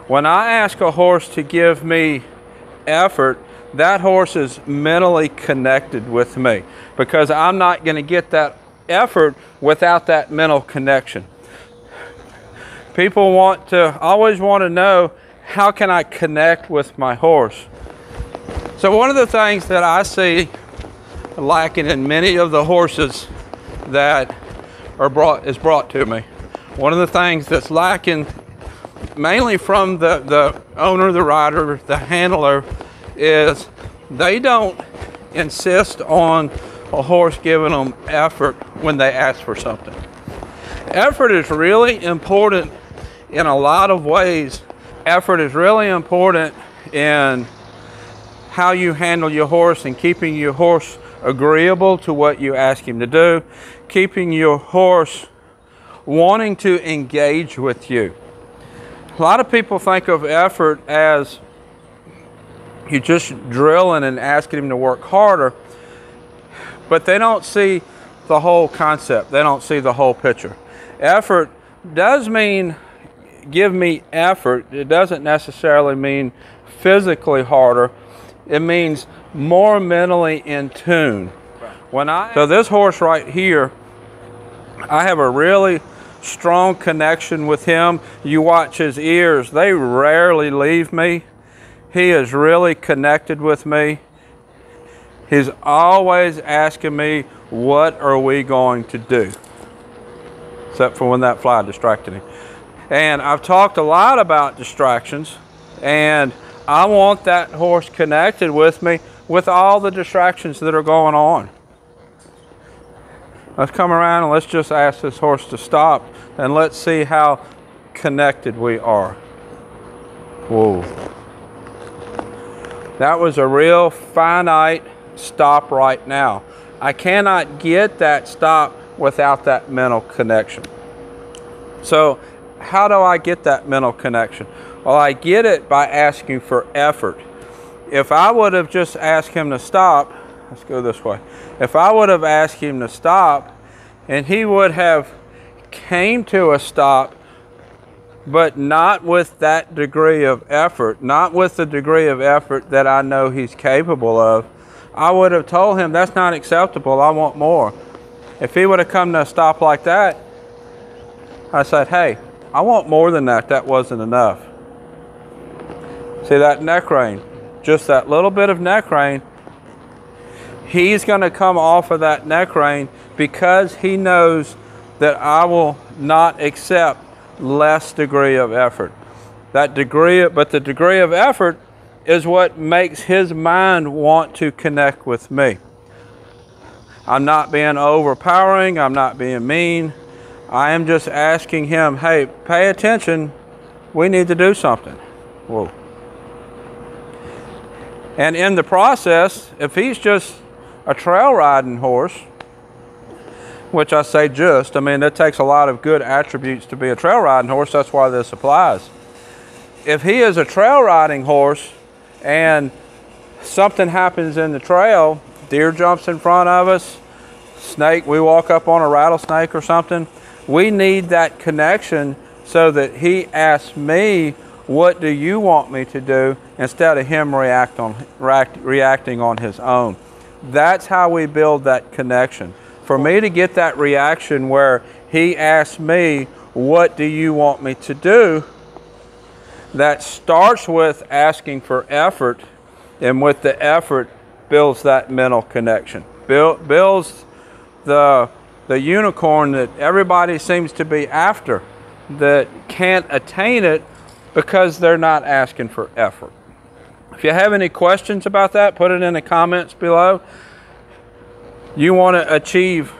When I ask a horse to give me effort, that horse is mentally connected with me, because I'm not going to get that effort without that mental connection. People always want to know, how can I connect with my horse? So one of the things that I see lacking in many of the horses that is brought to me, one of the things that's lacking mainly from the owner, the rider, the handler, is they don't insist on a horse giving them effort when they ask for something. Effort is really important in a lot of ways. Effort is really important in how you handle your horse and keeping your horse agreeable to what you ask him to do, keeping your horse wanting to engage with you. A lot of people think of effort as you just drilling and asking him to work harder, but they don't see the whole concept. They don't see the whole picture. Effort does mean give me effort. It doesn't necessarily mean physically harder. It means more mentally in tune. So this horse right here, I have a really strong connection with him. You watch his ears, they rarely leave me. He is really connected with me. He's always asking me, what are we going to do? Except for when that fly distracted him. And I've talked a lot about distractions, and I want that horse connected with me with all the distractions that are going on. Let's come around and let's just ask this horse to stop, and let's see how connected we are. Whoa. That was a real finite stop right now. I cannot get that stop without that mental connection. So how do I get that mental connection? Well, I get it by asking for effort. If I would have just asked him to stop, let's go this way. If I would have asked him to stop and he would have came to a stop, but not with that degree of effort, not with the degree of effort that I know he's capable of, I would have told him that's not acceptable, I want more. If he would have come to a stop like that, I said, hey, I want more than that, that wasn't enough. See that neck rein, just that little bit of neck rein, he's gonna come off of that neck rein because he knows that I will not accept less degree of effort. But the degree of effort is what makes his mind want to connect with me. I'm not being overpowering, I'm not being mean. I am just asking him, hey, pay attention, we need to do something. Whoa. And in the process, if he's just a trail riding horse, which I say just, I mean, it takes a lot of good attributes to be a trail riding horse, that's why this applies. If he is a trail riding horse and something happens in the trail, deer jumps in front of us, snake, we walk up on a rattlesnake or something, we need that connection so that he asks me, what do you want me to do, instead of him reacting on his own. That's how we build that connection. For me to get that reaction where he asks me, what do you want me to do? That starts with asking for effort, and with the effort builds that mental connection. Builds the unicorn that everybody seems to be after, that can't attain it because they're not asking for effort. If you have any questions about that, put it in the comments below. You want to achieve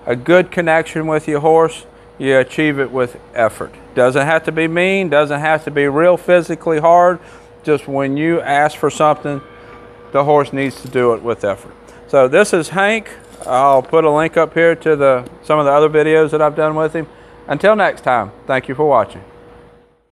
a good connection with your horse, you achieve it with effort. Doesn't have to be mean, doesn't have to be real physically hard. Just when you ask for something, the horse needs to do it with effort. So this is Hank. I'll put a link up here to some of the other videos that I've done with him. Until next time, thank you for watching.